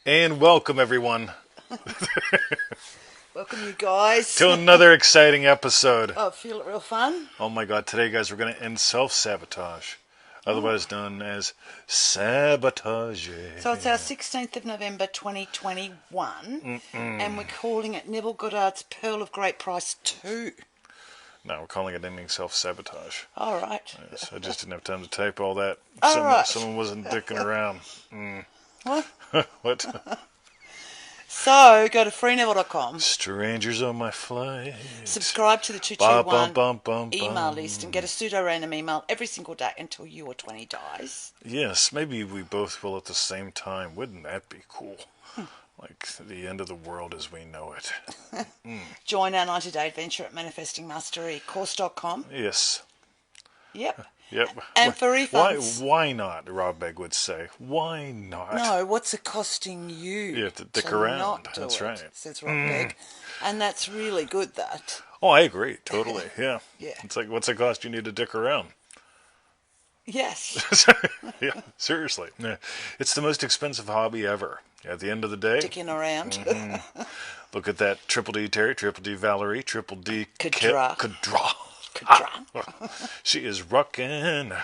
And welcome, everyone, Welcome, you guys. to another exciting episode. Oh, feel it real fun. Oh my god, today, guys, we're going to end self-sabotage, otherwise known as sabotage. So it's our 16th of November 2021, and we're calling it Neville Goddard's Pearl of Great Price 2. No, we're calling it ending self-sabotage. All right. Yes, I just didn't have time to type all that. All right. Someone wasn't dicking around. What? What? So go to freeneville.com, Strangers on my flight. subscribe to the Bum, 221 bum, bum, email bum. list, and get a pseudo-random email every single day until you or 20 dies. Yes, maybe we both will at the same time. Wouldn't that be cool? Like the end of the world as we know it. Join our 90-day adventure at manifestingmasterycourse.com. Yes. Yep. Yep. And for refunds. Why not? Rob Begg would say. Why not? No, what's it costing you? You have to dick to around. Not do That's it, right. says Rob Begg. And that's really good, that. Oh, I agree. Totally. Yeah. Yeah. It's like, what's it cost you need to dick around? Yes. Yeah. Seriously. Yeah. It's the most expensive hobby ever. At the end of the day, Dicking around. look at that Triple D Terry, Triple D Valerie, Triple D Kadra. Kadra. She is rockin'.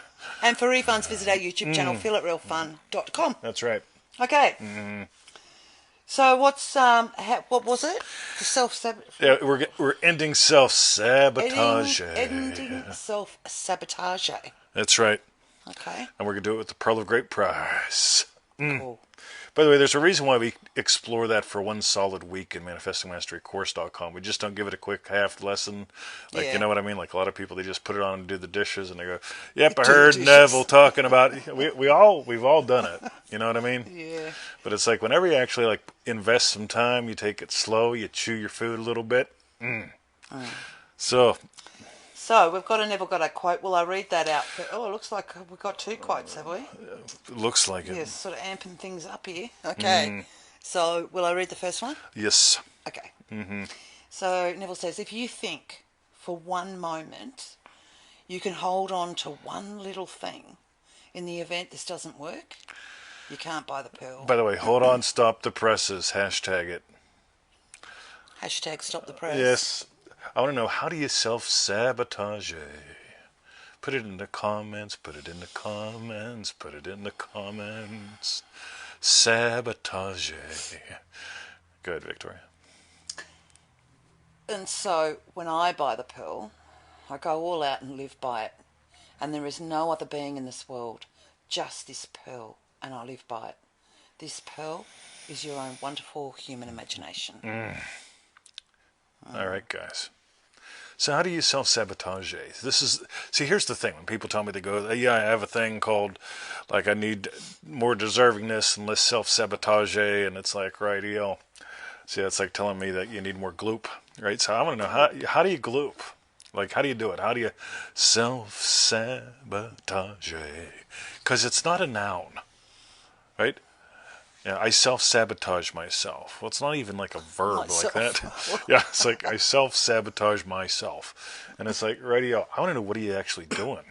And for refunds, visit our YouTube channel, feelitrealfun.com. That's right. Okay. So what's, what was it? The self-sabotage. Yeah, we're ending self-sabotage. Ending self-sabotage. That's right. Okay. And we're going to do it with the Pearl of Great Price. Cool. By the way, there's a reason why we explore that for one solid week in manifestingmasterycourse.com. We just don't give it a quick half lesson. Like, Yeah. you know what I mean? Like a lot of people, they just put it on and do the dishes and they go, yep, I Do the heard dishes. Neville talking about it. We've all done it. You know what I mean? Yeah. But it's like whenever you actually like invest some time, you take it slow, you chew your food a little bit. So, So we've got a Neville Goddard quote. Will I read that out? Oh, it looks like we've got two quotes, have we? it looks like it. Yes, sort of amping things up here. Okay. So, will I read the first one? Yes. Okay. So, Neville says, if you think for one moment you can hold on to one little thing in the event this doesn't work, you can't buy the pearl. By the way, hold on, stop the presses, hashtag it. Hashtag stop the press. Yes. I want to know, how do you self-sabotage? Put it in the comments, put it in the comments, put it in the comments. Sabotage. Go ahead, Victoria. And so, when I buy the pearl, I go all out and live by it. And there is no other being in this world, just this pearl, and I live by it. This pearl is your own wonderful human imagination. All right, guys. So how do you self-sabotage? Here's the thing. When people tell me, they go, yeah, I have a thing called, like, I need more deservingness and less self-sabotage, and it's like, right, see, that's like telling me that you need more gloop, right? So I want to know, how do you gloop? Like, how do you do it? How do you self-sabotage? Because it's not a noun, right? Yeah, I self-sabotage myself. Well, it's not even like a verb like that. Yeah, it's like I self-sabotage myself. And it's like, radio, I want to know, what are you actually doing?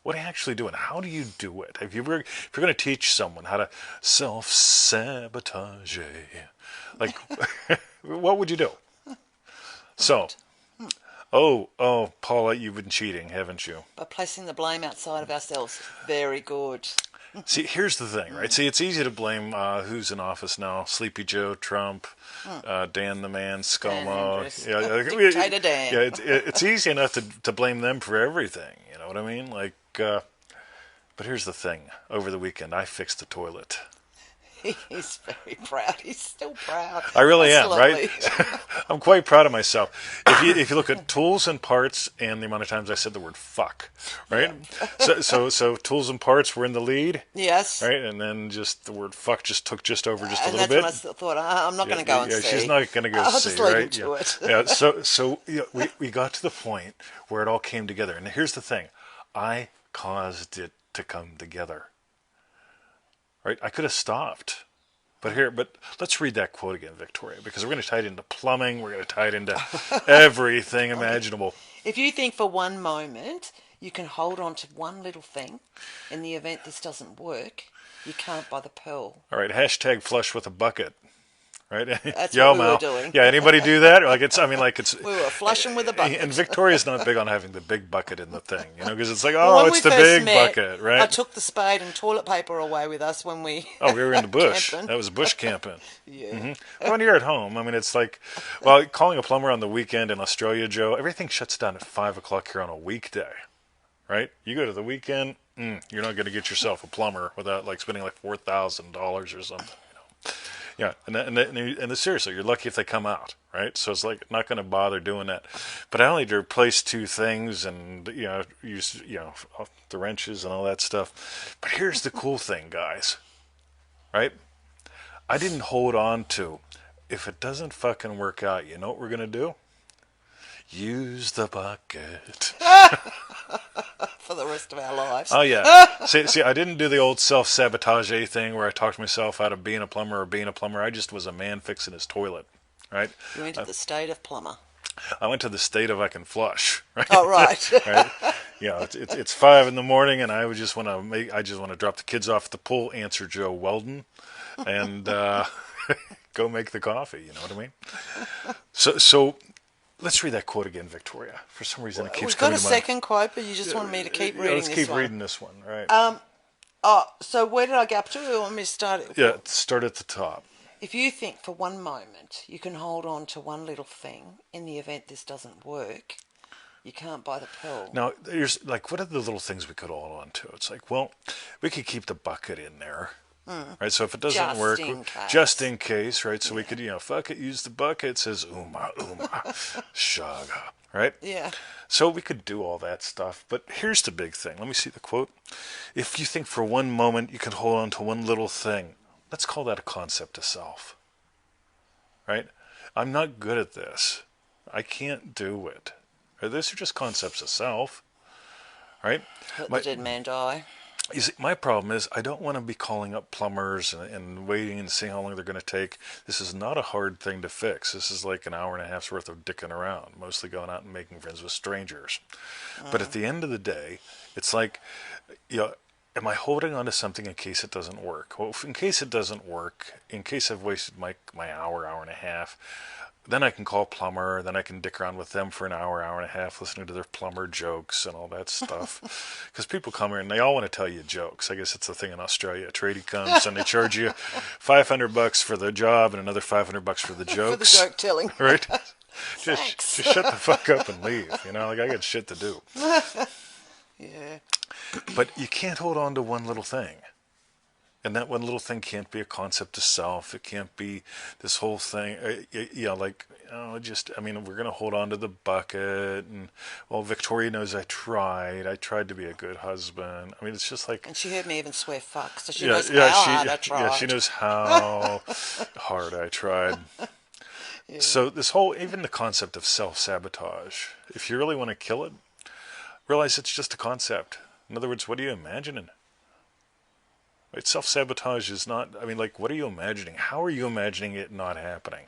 What are you actually doing? How do you do it? If you're going to teach someone how to self-sabotage, like, what would you do? So, oh, Paula, you've been cheating, haven't you? By placing the blame outside of ourselves. Very good. See, here's the thing, right? See, it's easy to blame who's in office now: Sleepy Joe, Trump, Dan the Man, ScoMo. Dictator Dan. Yeah, it's easy enough to blame them for everything. You know what I mean? Like, but here's the thing: over the weekend, I fixed the toilet. He's very proud. He's still proud. I really am, Absolutely. right? I'm quite proud of myself. If you look at tools and parts and the amount of times I said the word fuck, right? So tools and parts were in the lead, Yes. right? And then just the word fuck took just over just a And little that's when bit. I thought, I'm not going to go and see. She's not going to go I'll see, just leave right? him to it. Yeah. So we got to the point where it all came together. And here's the thing. I caused it to come together. Right? I could have stopped. But let's read that quote again, Victoria, because we're going to tie it into plumbing. We're going to tie it into everything imaginable. If you think for one moment you can hold on to one little thing. In the event this doesn't work, you can't buy the pearl. All right, hashtag flush with a bucket. Right? That's Yo, what we were Mal. doing. Yeah, anybody do that? Like it's, I mean, like it's, We were flushing with a and bucket. Victoria's not big on having the big bucket in the thing, because it's like, Well, oh, when it's we the first big met, bucket, I right? took the spade and toilet paper away with us when we Oh, we were in the bush. camping. That was bush camping. Yeah. But when you're at home, I mean, it's like, well, calling a plumber on the weekend in Australia, Joe, everything shuts down at 5 o'clock here on a weekday, right? You go to the weekend, you're not going to get yourself a plumber without like spending like $4,000 or something. Yeah, and seriously, you're lucky if they come out, right? So it's like not going to bother doing that. But I only need to replace two things and use the wrenches and all that stuff. But here's the cool thing, guys, right? I didn't hold on to. If it doesn't fucking work out, you know what we're going to do? Use the bucket. For the rest of our lives. Oh yeah. See, I didn't do the old self-sabotage thing where I talked myself out of being a plumber or being a plumber. I just was a man fixing his toilet, right? You went to the state of plumber. I went to the state of I can flush, right? Oh, right. Right. It's 5 a.m. and I just want to drop the kids off at the pool, answer Joe Weldon, and go make the coffee. You know what I mean? So. Let's read that quote again, Victoria. For some reason, it keeps We've got coming a to mind. second quote, but you just wanted me to keep reading Let's this keep one. reading this one, right? So where did I get up to? Or want me to start it? Yeah, start at the top. If you think for one moment you can hold on to one little thing in the event this doesn't work, you can't buy the pearl. Now, there's like, what are the little things we could hold on to? It's like, well, we could keep the bucket in there. Right, so if it doesn't Just work, in case. just in case, right? So we could, fuck it, use the bucket. It says Uma, Shaga, right? Yeah. So we could do all that stuff. But here's the big thing. Let me see the quote. If you think for one moment you can hold on to one little thing, let's call that a concept of self, right? I'm not good at this. I can't do it. Right? These are just concepts of self, right? Let the dead man die. You see, my problem is I don't want to be calling up plumbers and waiting and seeing how long they're going to take. This is not a hard thing to fix. This is like an hour and a half's worth of dicking around, mostly going out and making friends with strangers. But at the end of the day, it's like, am I holding on to something in case it doesn't work? Well, in case it doesn't work, in case I've wasted my hour and a half, then I can call a plumber, then I can dick around with them for an hour and a half, listening to their plumber jokes and all that stuff. Because people come here and they all want to tell you jokes. I guess it's the thing in Australia. A tradie comes and they charge you $500 for the job and another $500 for the jokes. For the joke telling. Right? Just shut the fuck up and leave. Like I got shit to do. Yeah. But you can't hold on to one little thing. And that one little thing can't be a concept of self. It can't be this whole thing. We're going to hold on to the bucket. And, well, Victoria knows I tried. I tried to be a good husband. I mean, it's just like... And she heard me even swear fuck, so she knows how hard I tried. Yeah, she knows how hard I tried. Yeah. So this whole, even the concept of self-sabotage, if you really want to kill it, realize it's just a concept. In other words, what are you imagining? Right? Self-sabotage is not, what are you imagining? How are you imagining it not happening?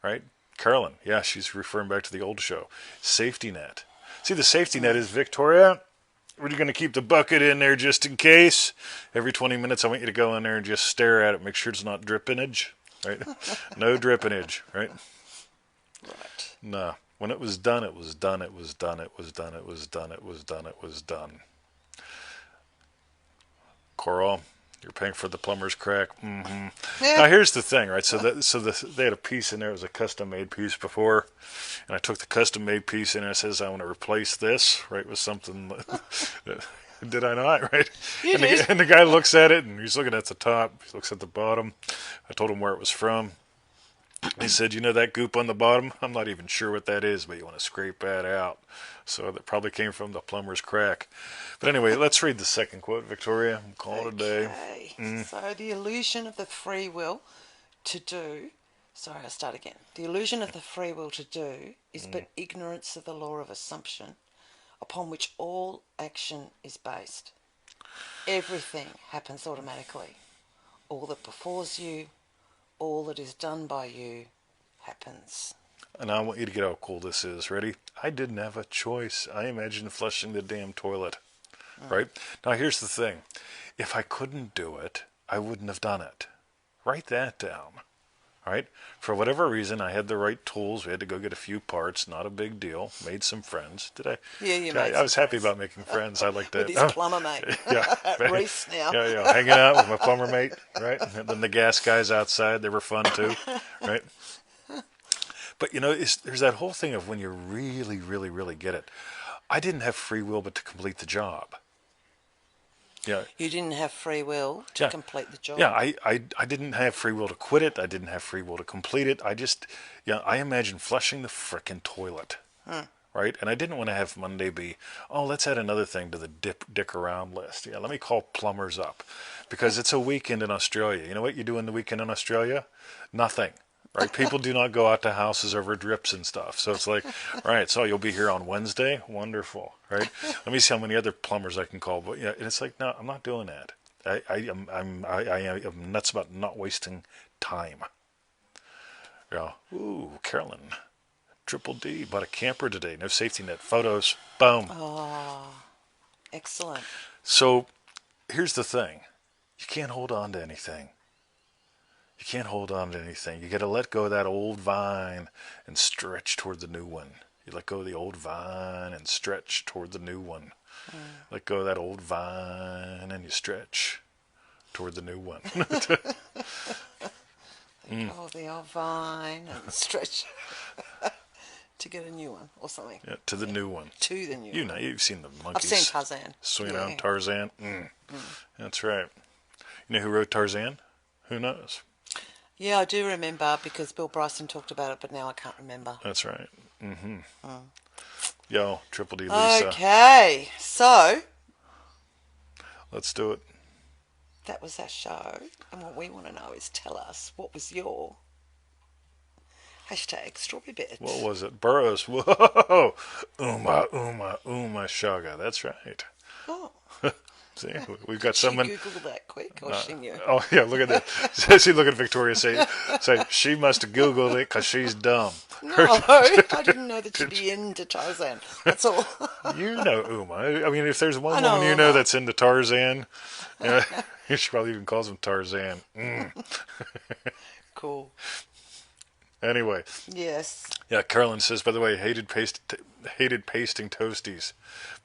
Right? Carolyn, yeah, she's referring back to the old show. Safety net. See, the safety net is, Victoria, we're going to keep the bucket in there just in case. Every 20 minutes, I want you to go in there and just stare at it, make sure it's not drippinage. Right? No drippinage, right? Right. No. When it was done, it was done, it was done, it was done, it was done, it was done, it was done. Coral, you're paying for the plumber's crack. Mm-hmm. Yeah. Now here's the thing, right? They had a piece in there. It was a custom-made piece before, and I took the custom-made piece in and it says I want to replace this, right, with something. Did I not? Right? And the guy looks at it and he's looking at the top. He looks at the bottom. I told him where it was from. He said, that goop on the bottom? I'm not even sure what that is, but you want to scrape that out. So that probably came from the plumber's crack. But anyway, let's read the second quote, Victoria. We'll call it a day. So the illusion of the free will to do... Sorry, I'll start again. The illusion of the free will to do is but ignorance of the law of assumption upon which all action is based. Everything happens automatically. All that befalls you, all that is done by you, happens. And I want you to get how cool this is. Ready? I didn't have a choice. I imagined flushing the damn toilet. Right? Now here's the thing. If I couldn't do it, I wouldn't have done it. Write that down. Right? For whatever reason, I had the right tools. We had to go get a few parts. Not a big deal. Made some friends. Did I? Yeah, you Yeah, made I some was happy friends. about making friends. I like With that. his plumber mate. Yeah. Reese now. Yeah. Hanging out with my plumber mate. Right? And then the gas guys outside. They were fun too. Right? But there's that whole thing of when you really, really, really get it. I didn't have free will but to complete the job. Yeah. You didn't have free will to Yeah. complete the job. Yeah, I didn't have free will to quit it. I didn't have free will to complete it. I imagined flushing the frickin' toilet. Right? And I didn't want to have Monday be, oh, let's add another thing to the dick around list. Yeah, let me call plumbers up. Because it's a weekend in Australia. You know what you do in the weekend in Australia? Nothing. Right? People do not go out to houses over drips and stuff. So it's like, right, so you'll be here on Wednesday? Wonderful. Right? Let me see how many other plumbers I can call. But yeah, and it's like, no, I'm not doing that. I'm nuts about not wasting time. Yeah. Ooh, Carolyn. Triple D bought a camper today. No safety net. Photos. Boom. Oh, excellent. So here's the thing. You can't hold on to anything. You can't hold on to anything. You got to let go of that old vine and stretch toward the new one. You let go of the old vine and stretch toward the new one. Let go of that old vine and you stretch toward the new one. Oh, the old vine and stretch to get a new one or something. Yeah, to the new one. To the new one. You've seen the I've monkeys. seen Tarzan. Swinging Yeah. around Tarzan. That's right. You know who wrote Tarzan? Who knows? Yeah, I do remember because Bill Bryson talked about it, but now I can't remember. That's right. Yo, Triple D Lisa. Okay, so Let's do it. that was our show, and what we want to know is tell us what was your hashtag strawberry bit. What was it? Burroughs. Whoa. Uma shaga. That's right. Oh, See, we've got she someone. Googled that quick, or she knew. Oh yeah, look at that. See, look at Victoria say she must have Googled it because she's dumb. No, I didn't know that you'd be into Tarzan. That's all. You know Uma. I mean, if there's one I know woman you know Uma. that's into Tarzan, she probably even calls him Tarzan. Cool. Anyway, Yes. yeah. Carolyn says, by the way, hated pasting toasties,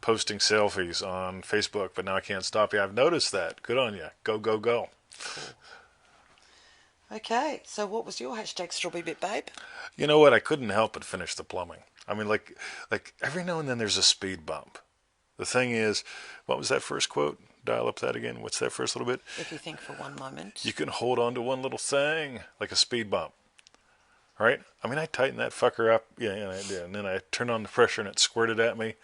posting selfies on Facebook, but now I can't stop you. I've noticed that. Good on you. Go, go, go. Cool. Okay, so what was your hashtag strawberry bit, babe? You know what? I couldn't help but finish the plumbing. I mean, like every now and then there's a speed bump. The thing is, what was that first quote? Dial up that again. What's that first little bit? If you think for one moment. You can hold on to one little thing, like a speed bump. Right? I mean, I tightened that fucker up, and then I turned on the pressure and it squirted at me.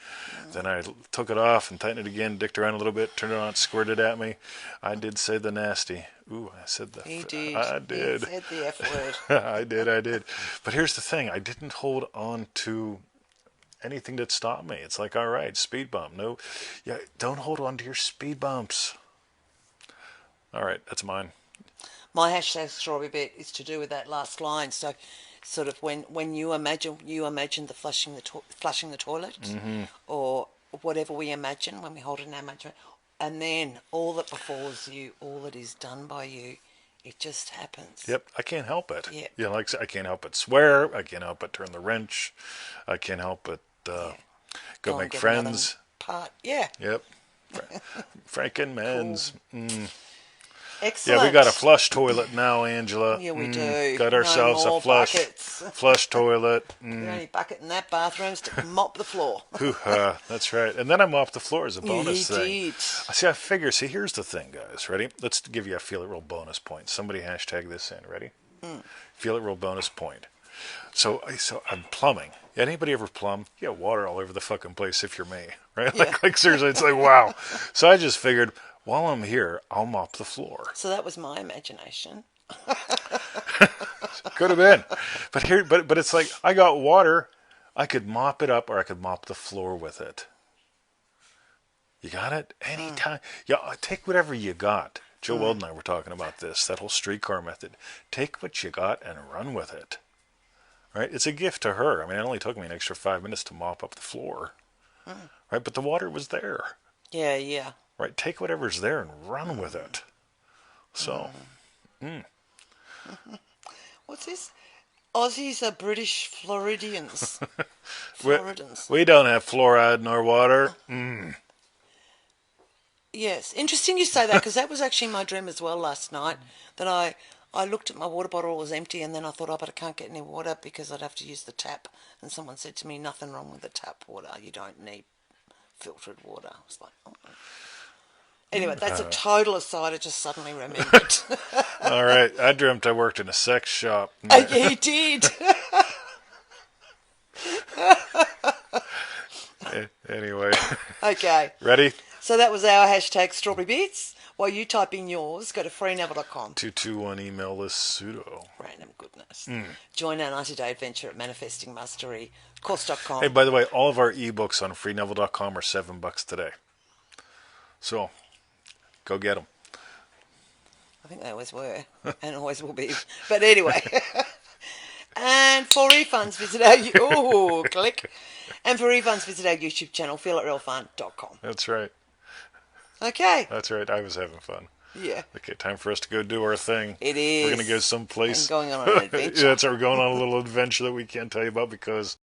Then I took it off and tightened it again, dicked around a little bit, turned it on, it squirted at me. I did say the nasty. Ooh, I said the. He did. I did. He said the F word. I did. But here's the thing: I didn't hold on to anything that stopped me. It's like, all right, speed bump. No, yeah, don't hold on to your speed bumps. All right, that's mine. My hashtag strawberry bit is to do with that last line. So, sort of when you imagine the flushing the toilet, or whatever we imagine when we hold it in our imagination, and then all that befalls you, all that is done by you, it just happens. Yep, I can't help it. Yep. Yeah, like I said, I can't help but swear. I can't help but turn the wrench. I can't help but go and make get friends. another part. Yeah. Yep. Franken men's. Excellent. Yeah, we got a flush toilet now, Angela. Yeah, we do. Got No ourselves more a flush buckets. flush toilet. The only bucket in that bathroom is to mop the floor. Hoo-ha, that's right. And then I mopped the floor as a bonus He thing. did. I figure, here's the thing, guys. Ready? Let's give you a feel it real bonus point. Somebody hashtag this in. Ready? Feel it real bonus point. So I'm plumbing. Anybody ever plumb? Yeah, water all over the fucking place if you're me. Right? Yeah. Like seriously, it's like, wow. So I just figured, while I'm here, I'll mop the floor. So that was my imagination. Could have been. But it's like, I got water. I could mop it up or I could mop the floor with it. You got it? Anytime. Yeah, take whatever you got. Joe Weldon and I were talking about this, that whole streetcar method. Take what you got and run with it. right? It's a gift to her. I mean, it only took me an extra 5 minutes to mop up the floor, right? But the water was there, Yeah, yeah. right? Take whatever's there and run with it. So, What's this? Aussies are British Floridians. we, Floridans. we don't have fluoride in our water. Yes, interesting you say that, because that was actually my dream as well last night. That I looked at my water bottle, it was empty, and then I thought, oh, but I can't get any water because I'd have to use the tap. And someone said to me, nothing wrong with the tap water. You don't need filtered water. I was like, oh. Anyway, that's a total aside. I just suddenly remembered. All right, I dreamt I worked in a sex shop. He did. Anyway, Okay. ready? So that was our hashtag Strawberry Bits. While you type in yours, go to freeneville.com. 221 email list pseudo. Random goodness. Join our 90-day adventure at Manifesting Mastery, course.com. Hey, by the way, all of our ebooks on freeneville.com are $7 today. So, go get them. I think they always were and always will be. But anyway. And for refunds, visit our... click. And for refunds, visit our YouTube channel, feelitrealfun.com. That's right. Okay. That's right. I was having fun. Yeah. Okay, time for us to go do our thing. It is. We're going to go someplace. And going on an adventure. Yeah, that's right. We're going on a little adventure that we can't tell you about because